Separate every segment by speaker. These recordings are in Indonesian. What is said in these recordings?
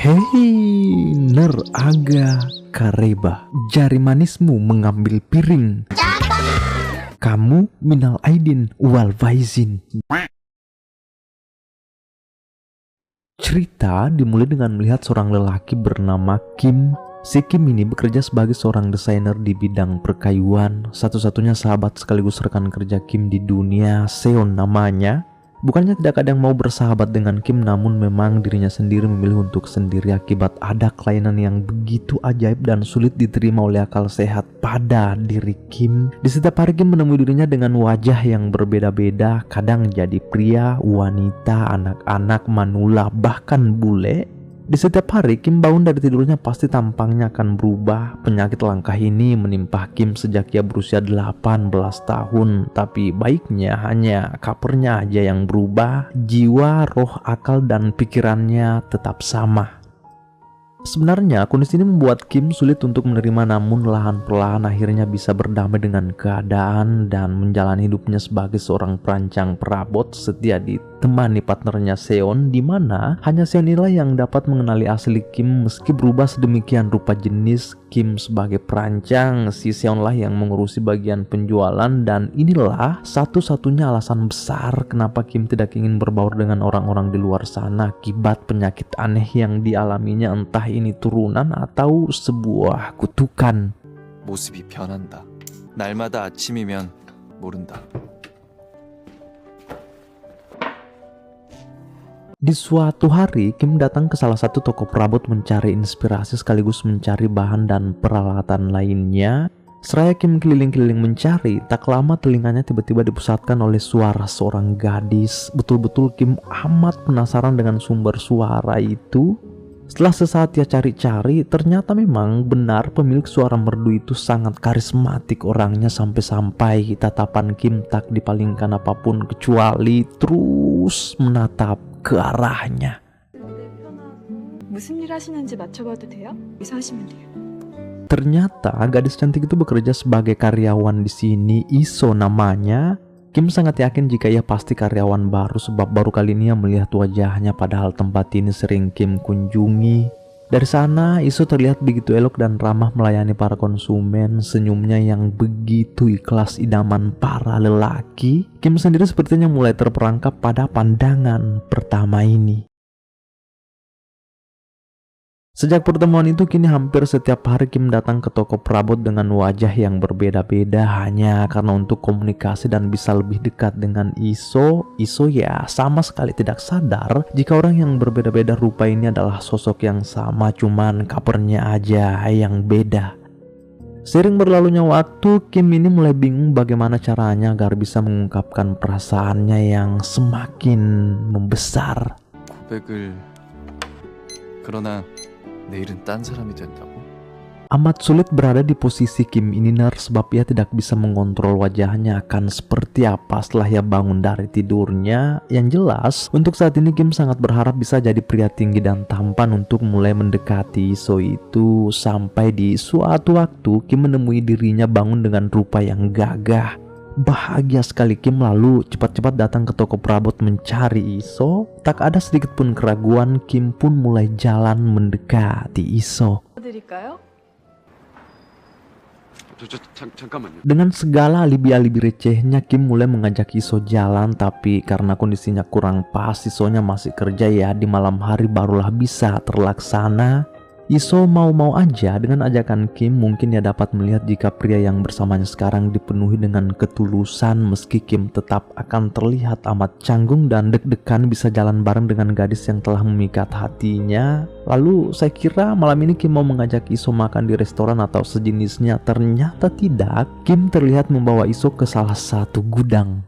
Speaker 1: Hei, Neraga Kareba, jari manismu mengambil piring. Kamu minal aidin wal faizin. Cerita dimulai dengan melihat seorang lelaki bernama Kim. Si Kim ini bekerja sebagai seorang desainer di bidang perkayuan. Satu-satunya sahabat sekaligus rekan kerja Kim di dunia, Seon namanya. Bukannya tidak ada yang mau bersahabat dengan Kim, namun memang dirinya sendiri memilih untuk sendiri akibat ada kelainan yang begitu ajaib dan sulit diterima oleh akal sehat pada diri Kim. Di setiap hari Kim menemui dirinya dengan wajah yang berbeda-beda, kadang jadi pria, wanita, anak-anak, manula, bahkan bule. Di setiap hari Kim bangun dari tidurnya pasti tampangnya akan berubah. Penyakit langka ini menimpa Kim sejak ia berusia 18 tahun. Tapi baiknya hanya covernya aja yang berubah. Jiwa, roh, akal, dan pikirannya tetap sama. Sebenarnya kondisi ini membuat Kim sulit untuk menerima, namun perlahan akhirnya bisa berdamai dengan keadaan dan menjalani hidupnya sebagai seorang perancang perabot setia ditemani partnernya Seon, di mana hanya Seon inilah yang dapat mengenali asli Kim. Meski berubah sedemikian rupa jenis, Kim sebagai perancang, si Seon lah yang mengurusi bagian penjualan, dan inilah satu-satunya alasan besar kenapa Kim tidak ingin berbaur dengan orang-orang di luar sana akibat penyakit aneh yang dialaminya, entah ini turunan atau sebuah kutukan.
Speaker 2: 모습이 변한다. 날마다 아침이면 모른다.
Speaker 1: Di suatu hari, Kim datang ke salah satu toko perabot mencari inspirasi sekaligus mencari bahan dan peralatan lainnya. Seraya Kim keliling-keliling mencari, tak lama telinganya tiba-tiba dipusatkan oleh suara seorang gadis. Betul-betul Kim amat penasaran dengan sumber suara itu. Setelah sesaat ia cari-cari, ternyata memang benar pemilik suara merdu itu sangat karismatik orangnya, sampai-sampai tatapan Kim tak dipalingkan apapun kecuali terus menatap ke arahnya.
Speaker 3: 무슨 일 하시는지 맞춰봐도 돼요? 의사하시면 돼요.
Speaker 1: Ternyata gadis cantik itu bekerja sebagai karyawan di sini, Iso namanya. Kim sangat yakin jika ia pasti karyawan baru sebab baru kali ini ia melihat wajahnya, padahal tempat ini sering Kim kunjungi. Dari sana Iso terlihat begitu elok dan ramah melayani para konsumen, senyumnya yang begitu ikhlas idaman para lelaki. Kim sendiri sepertinya mulai terperangkap pada pandangan pertama ini. Sejak pertemuan itu, kini hampir setiap hari Kim datang ke toko perabot dengan wajah yang berbeda-beda hanya karena untuk komunikasi dan bisa lebih dekat dengan Iso. Iso ya sama sekali tidak sadar jika orang yang berbeda-beda rupa ini adalah sosok yang sama, cuman covernya aja yang beda. Seiring berlalunya waktu, Kim ini mulai bingung bagaimana caranya agar bisa mengungkapkan perasaannya yang semakin membesar.
Speaker 2: 고백을 그러나 내일은 딴 사람이 된다고?
Speaker 1: Amat sulit berada di posisi Kim ini sebab ia tidak bisa mengontrol wajahnya akan seperti apa setelah ia bangun dari tidurnya. Yang jelas, untuk saat ini Kim sangat berharap bisa jadi pria tinggi dan tampan untuk mulai mendekati Iso itu. Sampai di suatu waktu Kim menemui dirinya bangun dengan rupa yang gagah. Bahagia sekali Kim lalu cepat-cepat datang ke toko perabot mencari Iso. Tak ada sedikit pun keraguan, Kim pun mulai jalan mendekati Iso.
Speaker 3: 드릴까요?
Speaker 4: 잠깐만요.
Speaker 1: Dengan segala alibi-alibi recehnya, Kim mulai mengajak Iso jalan, tapi karena kondisinya kurang pas, Isonya masih kerja ya, di malam hari barulah bisa terlaksana. Iso mau-mau aja dengan ajakan Kim. Mungkin ia dapat melihat jika pria yang bersamanya sekarang dipenuhi dengan ketulusan, meski Kim tetap akan terlihat amat canggung dan deg-degan bisa jalan bareng dengan gadis yang telah memikat hatinya. Lalu saya kira malam ini Kim mau mengajak Iso makan di restoran atau sejenisnya. Ternyata tidak. Kim terlihat membawa Iso ke salah satu gudang.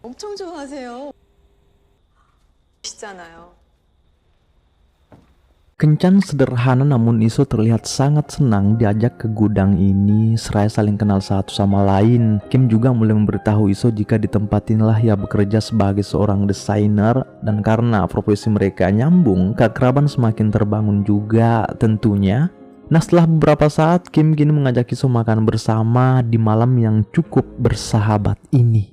Speaker 3: 엄청 좋아하세요. 멋있잖아요.
Speaker 1: Kencan sederhana namun Iso terlihat sangat senang diajak ke gudang ini. Seraya saling kenal satu sama lain, Kim juga mulai memberitahu Iso jika di tempat inilah ia bekerja sebagai seorang desainer. Dan karena profesi mereka nyambung, keakraban semakin terbangun juga tentunya. Nah, setelah beberapa saat, Kim kini mengajak Iso makan bersama di malam yang cukup bersahabat ini.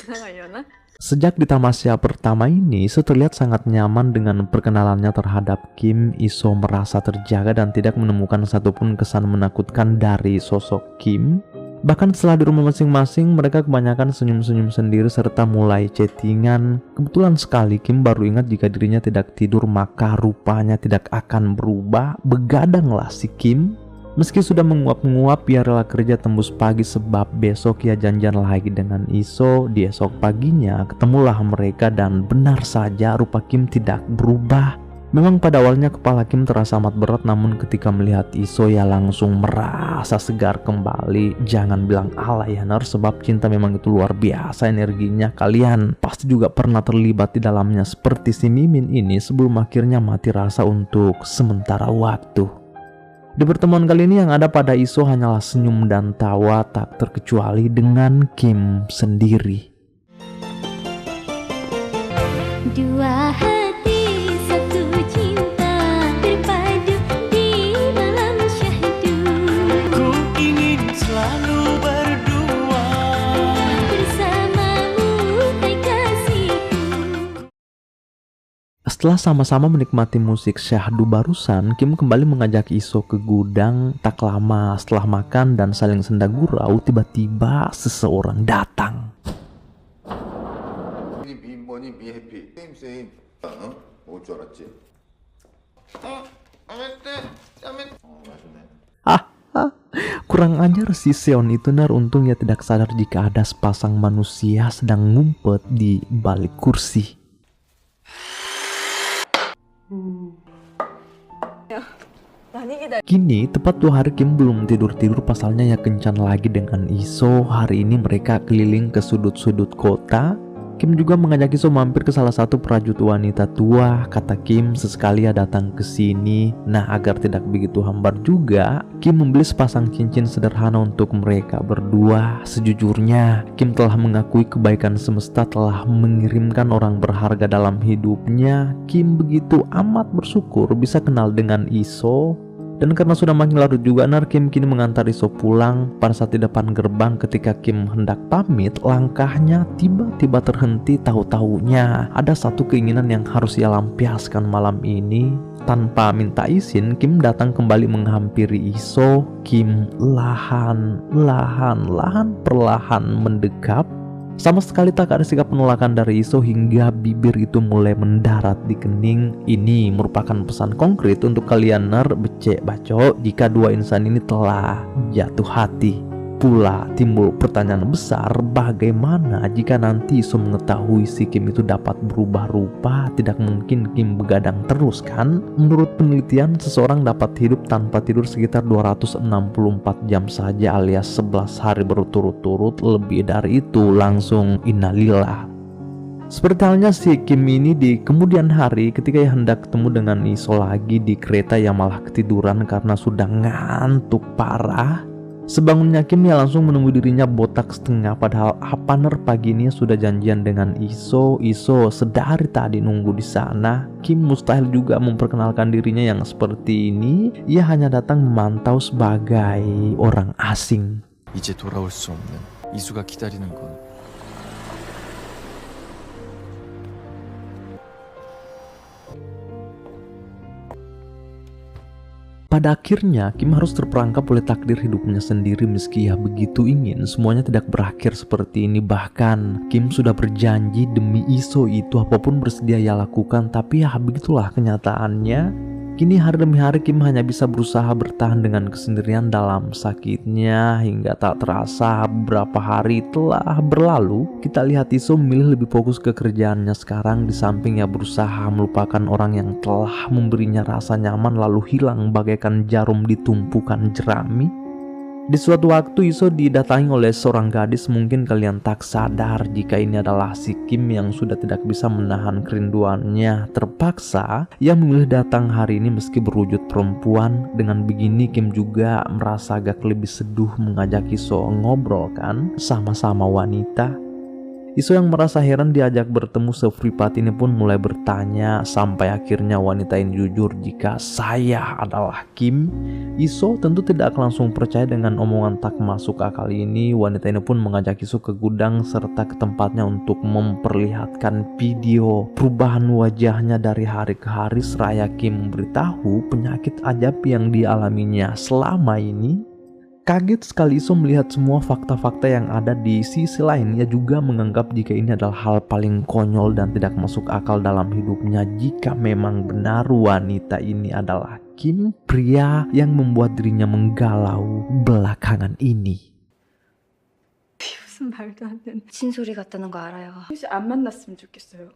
Speaker 3: 이상하려나?
Speaker 1: Sejak di tamasya pertama ini, Iso terlihat sangat nyaman dengan perkenalannya terhadap Kim. Iso merasa terjaga dan tidak menemukan satupun kesan menakutkan dari sosok Kim. Bahkan setelah di rumah masing-masing, mereka kebanyakan senyum-senyum sendiri serta mulai chattingan. Kebetulan sekali Kim baru ingat jika dirinya tidak tidur, maka rupanya tidak akan berubah. Begadanglah si Kim. Meski sudah menguap-nguap, ia rela kerja tembus pagi sebab besok ia janjian lagi dengan Iso. Di esok paginya ketemulah mereka dan benar saja rupa Kim tidak berubah. Memang pada awalnya kepala Kim terasa amat berat, namun ketika melihat Iso ia langsung merasa segar kembali. Jangan bilang alay ya Ner, sebab cinta memang itu luar biasa energinya. Kalian pasti juga pernah terlibat di dalamnya seperti si Mimin ini sebelum akhirnya mati rasa untuk sementara waktu. Di pertemuan kali ini yang ada pada Iso hanyalah senyum dan tawa, tak terkecuali dengan Kim sendiri.
Speaker 4: Dua hati satu cinta berpadu di malam syahdu.
Speaker 5: Ku ingin selalu berdua
Speaker 4: Bersamamu hai kasihku.
Speaker 1: Setelah sama-sama menikmati musik syahdu barusan, Kim kembali mengajak Iso ke gudang. Tak lama setelah makan dan saling senda gurau, tiba-tiba seseorang datang.
Speaker 6: 뭐니 미 해피 세임 어? 먹을 줄 알았지? 맛있네.
Speaker 1: Kurang ajar si Seon itu Nar, untung ia tidak sadar jika ada sepasang manusia sedang ngumpet di balik kursi. Kini tepat 2 hari Kim belum tidur-tidur, pasalnya ia kencan lagi dengan Iso. Hari ini mereka keliling ke sudut-sudut kota. Kim juga mengajak Iso mampir ke salah satu prajut wanita tua. Kata Kim, sesekali ia datang ke sini. Nah, agar tidak begitu hambar juga, Kim membeli sepasang cincin sederhana untuk mereka berdua. Sejujurnya, Kim telah mengakui kebaikan semesta telah mengirimkan orang berharga dalam hidupnya. Kim begitu amat bersyukur bisa kenal dengan Iso. Dan karena sudah makin larut juga Nar, Kim kini mengantar Iso pulang. Pada saat di depan gerbang ketika Kim hendak pamit, langkahnya tiba-tiba terhenti. Tahu-tahunya ada satu keinginan yang harus ia lampiaskan malam ini. Tanpa minta izin, Kim datang kembali menghampiri Iso. Kim perlahan mendekap. Sama sekali tak ada sikap penolakan dari Iso hingga bibir itu mulai mendarat di kening. Ini merupakan pesan konkret untuk kalian Ner, becek bacok, jika dua insan ini telah jatuh hati. Pula timbul pertanyaan besar, bagaimana jika nanti Iso mengetahui si Kim itu dapat berubah rupa? Tidak mungkin Kim begadang terus kan? Menurut penelitian, seseorang dapat hidup tanpa tidur sekitar 264 jam saja, alias 11 hari berturut-turut. Lebih dari itu langsung innalillah. Seperti halnya si Kim ini di kemudian hari ketika ia hendak ketemu dengan Iso lagi di kereta, yang malah ketiduran karena sudah ngantuk parah. Sebangunnya Kim, ia langsung menemui dirinya botak setengah, padahal apa Ner, pagi ini sudah janjian dengan Iso. Iso sedari tadi nunggu di sana. Kim mustahil juga memperkenalkan dirinya yang seperti ini. Ia hanya datang memantau sebagai orang asing.
Speaker 2: 이제 돌아올 수 없는 이수가 기다리는 건
Speaker 1: Pada akhirnya, Kim harus terperangkap oleh takdir hidupnya sendiri. Meski ia begitu ingin semuanya tidak berakhir seperti ini. Bahkan, Kim sudah berjanji demi Iso itu apapun bersedia ia lakukan. Tapi ya begitulah kenyataannya. Kini hari demi hari Kim hanya bisa berusaha bertahan dengan kesendirian dalam sakitnya. Hingga tak terasa beberapa hari telah berlalu. Kita lihat Iso memilih lebih fokus ke kerjaannya sekarang. Di samping ia berusaha melupakan orang yang telah memberinya rasa nyaman lalu hilang bagaikan jarum di tumpukan jerami. Di suatu waktu Iso didatangi oleh seorang gadis. Mungkin kalian tak sadar jika ini adalah si Kim yang sudah tidak bisa menahan kerinduannya. Terpaksa ia memilih datang hari ini meski berwujud perempuan. Dengan begini Kim juga merasa agak lebih seduh mengajak Iso ngobrol kan, sama-sama wanita. Iso yang merasa heran diajak bertemu seprivat ini pun mulai bertanya, sampai akhirnya wanita ini jujur jika saya adalah Kim. Iso tentu tidak langsung percaya dengan omongan tak masuk akal ini. Wanita ini pun mengajak Iso ke gudang serta ke tempatnya untuk memperlihatkan video perubahan wajahnya dari hari ke hari, seraya Kim memberitahu penyakit ajab yang dialaminya selama ini. Kaget sekali Iso melihat semua fakta-fakta yang ada. Di sisi lain ia juga menganggap jika ini adalah hal paling konyol dan tidak masuk akal dalam hidupnya jika memang benar wanita ini adalah Kim, pria yang membuat dirinya menggalau belakangan ini.
Speaker 3: 무슨 말도 안 되는.
Speaker 4: 신소리 같다는 거 알아요.
Speaker 3: 혹시 안 만났으면 좋겠어요.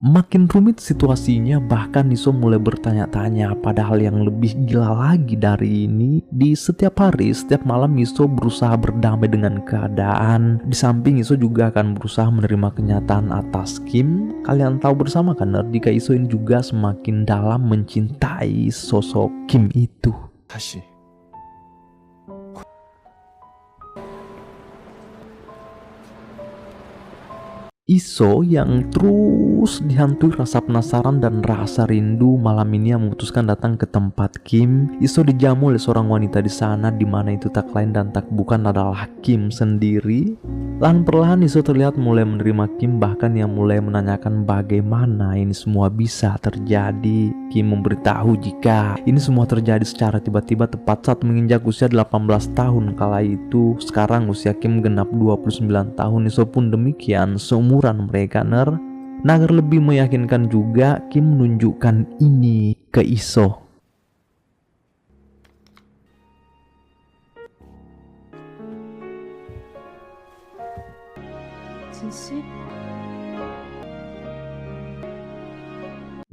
Speaker 1: Makin rumit situasinya, bahkan Iso mulai bertanya-tanya padahal yang lebih gila lagi dari ini. Di setiap hari, setiap malam Iso berusaha berdamai dengan keadaan. Di samping Iso juga akan berusaha menerima kenyataan atas Kim. Kalian tahu bersama kan jika Iso ini juga semakin dalam mencintai sosok Kim itu.
Speaker 2: 다시
Speaker 1: Iso yang terus dihantui rasa penasaran dan rasa rindu, malam ini yang memutuskan datang ke tempat Kim. Iso dijamu oleh seorang wanita di sana, di mana itu tak lain dan tak bukan adalah Kim sendiri. Lahan perlahan Iso terlihat mulai menerima Kim, bahkan yang mulai menanyakan bagaimana ini semua bisa terjadi. Kim memberitahu jika ini semua terjadi secara tiba-tiba tepat saat menginjak usia 18 tahun kala itu. Sekarang usia Kim genap 29 tahun. Iso pun demikian, seumuran mereka Nah, agar lebih meyakinkan juga Kim menunjukkan ini ke Iso.
Speaker 3: 진씨?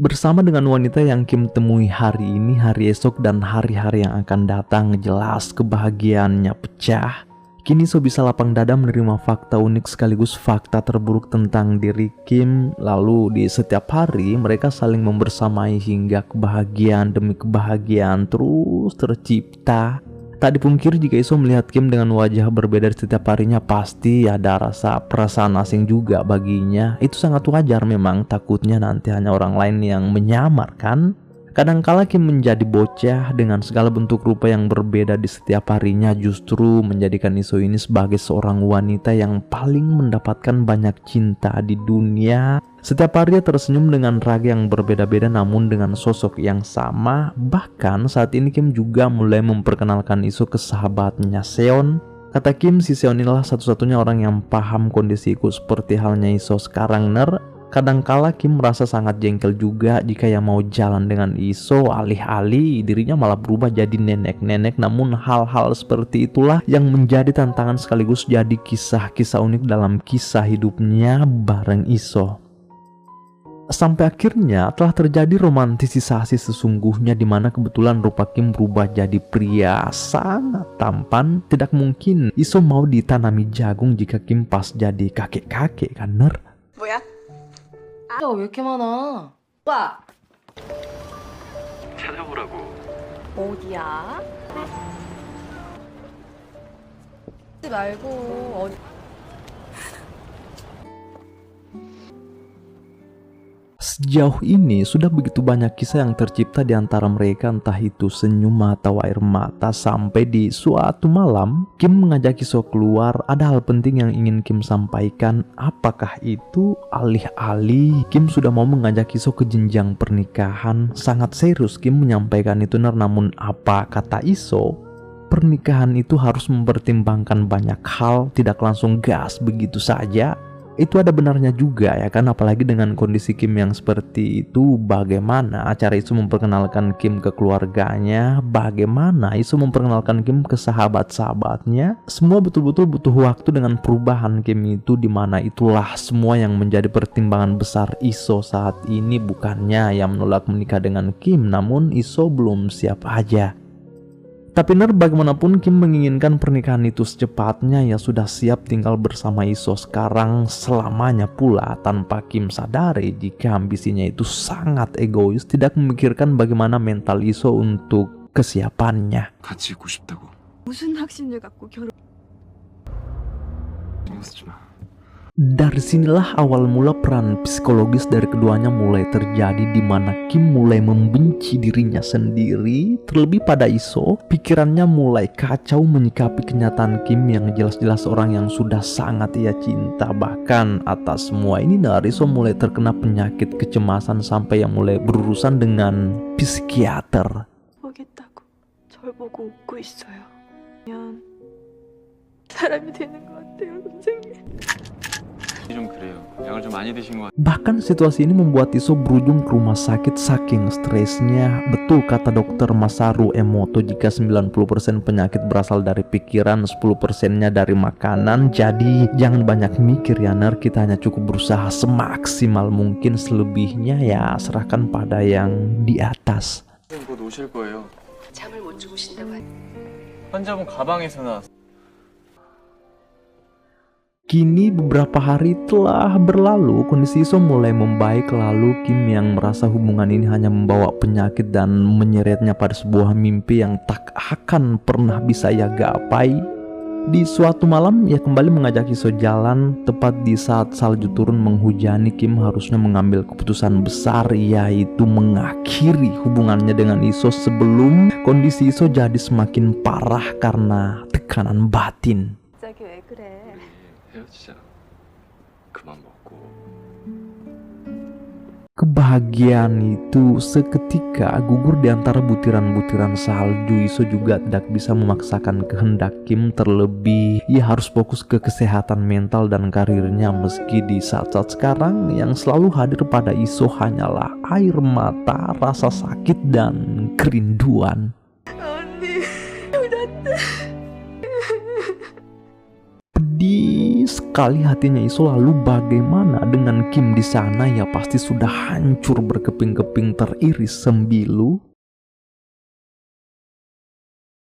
Speaker 1: Bersama dengan wanita yang Kim temui hari ini, hari esok, dan hari-hari yang akan datang, jelas kebahagiaannya pecah. Kini Iso bisa lapang dada menerima fakta unik sekaligus fakta terburuk tentang diri Kim. Lalu di setiap hari mereka saling membersamai hingga kebahagiaan demi kebahagiaan terus tercipta. Tak dipungkiri jika Iso melihat Kim dengan wajah berbeda di setiap harinya, pasti ada rasa perasaan asing juga baginya. Itu sangat wajar memang, takutnya nanti hanya orang lain yang menyamar kan. Kadangkala Kim menjadi bocah dengan segala bentuk rupa yang berbeda di setiap harinya, justru menjadikan Iso ini sebagai seorang wanita yang paling mendapatkan banyak cinta di dunia. Setiap hari ia tersenyum dengan raga yang berbeda-beda namun dengan sosok yang sama. Bahkan saat ini Kim juga mulai memperkenalkan Iso ke sahabatnya Seon. Kata Kim, si Seon inilah satu-satunya orang yang paham kondisiku seperti halnya Iso sekarang Kadangkala Kim merasa sangat jengkel juga jika yang mau jalan dengan Iso, alih-alih dirinya malah berubah jadi nenek-nenek. Namun hal-hal seperti itulah yang menjadi tantangan sekaligus jadi kisah-kisah unik dalam kisah hidupnya bareng Iso. Sampai akhirnya telah terjadi romantisasi sesungguhnya, di mana kebetulan rupa Kim berubah jadi pria sangat tampan. Tidak mungkin Iso mau ditanami jagung jika Kim pas jadi kakek-kakek kan
Speaker 3: 뭐야?
Speaker 7: 야, 왜 이렇게 많아? 오빠!
Speaker 2: 찾아보라고.
Speaker 7: 어디야? 하지 말고 어디...
Speaker 1: Sejauh ini sudah begitu banyak kisah yang tercipta di antara mereka, entah itu senyum atau air mata. Sampai di suatu malam Kim mengajak Iso keluar. Ada hal penting yang ingin Kim sampaikan. Apakah itu? Alih-alih Kim sudah mau mengajak Iso ke jenjang pernikahan, sangat serius Kim menyampaikan itu namun apa kata Iso? Pernikahan itu harus mempertimbangkan banyak hal, tidak langsung gas begitu saja. Itu ada benarnya juga ya kan, apalagi dengan kondisi Kim yang seperti itu. Bagaimana cara Iso memperkenalkan Kim ke keluarganya, bagaimana Iso memperkenalkan Kim ke sahabat-sahabatnya, semua betul-betul butuh waktu dengan perubahan Kim itu, dimana itulah semua yang menjadi pertimbangan besar Iso saat ini. Bukannya yang menolak menikah dengan Kim, namun Iso belum siap aja. Tapi bagaimanapun Kim menginginkan pernikahan itu secepatnya. Ya sudah siap tinggal bersama Iso sekarang selamanya pula, tanpa Kim sadari jika ambisinya itu sangat egois, tidak memikirkan bagaimana mental Iso untuk kesiapannya.
Speaker 2: 같이 있고 싶다고.
Speaker 3: 무슨 확신을 갖고 결혼?
Speaker 2: 신경 쓰지 마.
Speaker 1: Dari sinilah awal mula peran psikologis dari keduanya mulai terjadi, di mana Kim mulai membenci dirinya sendiri. Terlebih pada Iso, pikirannya mulai kacau menyikapi kenyataan Kim yang jelas-jelas orang yang sudah sangat ia cinta. Bahkan atas semua ini Iso mulai terkena penyakit kecemasan sampai yang mulai berurusan dengan psikiater.
Speaker 3: 보겠다고 절 보고 웃고 있어요. 그냥 사람이 되는 것 같아요, 선생님.
Speaker 2: 좀 그래요. 약을 좀 많이 드신 것 같아요.
Speaker 1: Bahkan situasi ini membuat Iso berujung ke rumah sakit saking stresnya. Betul kata dokter Masaru Emoto, jika 90% penyakit berasal dari pikiran, 10%-nya dari makanan. Jadi jangan banyak mikir ya Ner, kita hanya cukup berusaha semaksimal mungkin, selebihnya ya serahkan pada yang di atas.
Speaker 2: 선생님 곧 오실 거예요.
Speaker 7: 잠을 못 주무신다고
Speaker 2: 환자분 가방에서 나왔어요.
Speaker 1: Kini beberapa hari telah berlalu, kondisi Iso mulai membaik. Lalu Kim yang merasa hubungan ini hanya membawa penyakit dan menyeretnya pada sebuah mimpi yang tak akan pernah bisa ia gapai. Di suatu malam ia kembali mengajak Iso jalan. Tepat di saat salju turun menghujani, Kim harusnya mengambil keputusan besar, yaitu mengakhiri hubungannya dengan Iso sebelum kondisi Iso jadi semakin parah karena tekanan batin.
Speaker 3: 갑자기 왜 그래?
Speaker 2: 헤어지자. 그만 먹고.
Speaker 1: Kebahagiaan itu seketika gugur di antara butiran-butiran salju. Iso juga tidak bisa memaksakan kehendak Kim, terlebih ia harus fokus ke kesehatan mental dan karirnya. Meski di saat-saat sekarang yang selalu hadir pada Iso hanyalah air mata, rasa sakit, dan kerinduan.
Speaker 3: 언니, 우리
Speaker 1: Pedih sekali hatinya Iso. Lalu bagaimana dengan Kim di sana? Ya pasti sudah hancur berkeping-keping, teriris sembilu.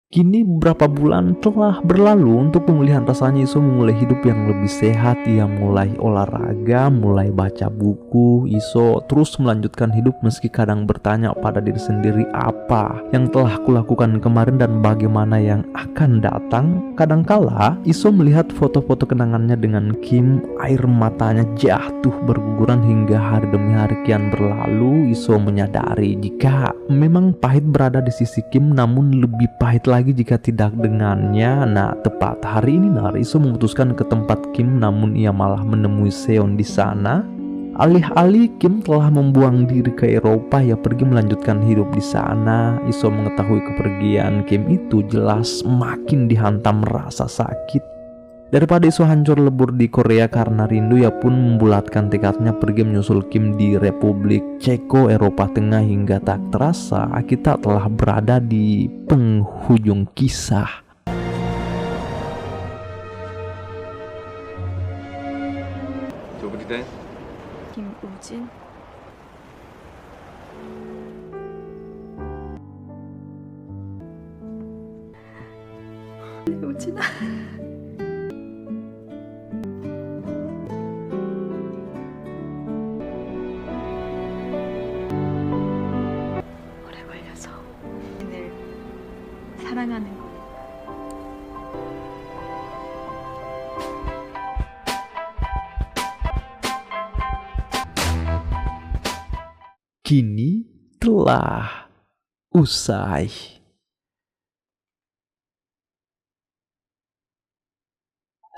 Speaker 1: Kini beberapa bulan telah berlalu. Untuk pemulihan rasanya Iso memulai hidup yang lebih sehat. Ia mulai olahraga, mulai baca buku. Iso terus melanjutkan hidup meski kadang bertanya pada diri sendiri, apa yang telah kulakukan kemarin dan bagaimana yang akan datang. Kadangkala Iso melihat foto-foto kenangannya dengan Kim, air matanya jatuh berguguran hingga hari demi hari kian berlalu. Iso menyadari jika memang pahit berada di sisi Kim, namun lebih pahit lagi jika tidak dengannya. Nah, tepat hari ini Iso memutuskan ke tempat Kim, namun ia malah menemui Seon di sana. Alih-alih Kim telah membuang diri ke Eropa, ia pergi melanjutkan hidup di sana. Iso mengetahui kepergian Kim itu jelas makin dihantam rasa sakit. Daripada Iso hancur lebur di Korea karena rindu, ia pun membulatkan tekadnya pergi menyusul Kim di Republik Ceko, Eropa Tengah. Hingga tak terasa kita telah berada di penghujung kisah.
Speaker 2: 저부리 된
Speaker 3: 김우진. 우진아. 오래 걸려서 늘 사랑하는 거.
Speaker 1: Kini telah usai.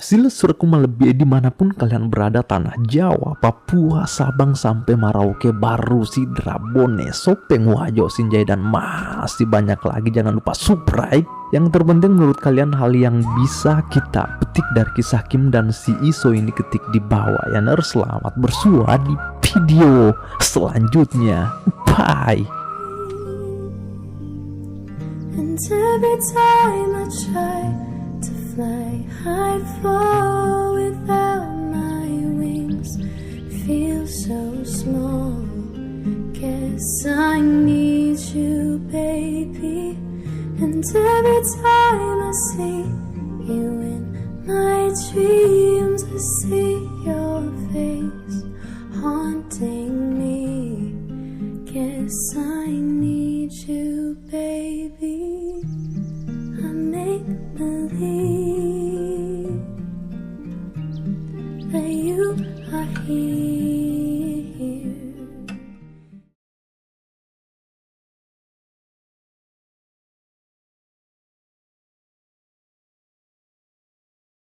Speaker 1: Sila Surakum lebih dimanapun kalian berada, tanah Jawa, Papua, Sabang sampai Merauke, Baru, Sidra, Bone, Sopeng, Wajo, Sinjai, dan masih banyak lagi. Jangan lupa subscribe. Yang terpenting menurut kalian hal yang bisa kita petik dari kisah Kim dan si Iso ini, ketik di bawah ya. Selamat bersua di video selanjutnya. Bye.
Speaker 4: And every time I try to fly, I'd fall without my wings. Feel so small. Guess I need you, baby. And every time I see you in my dreams, I see your face haunting me. Guess I need you.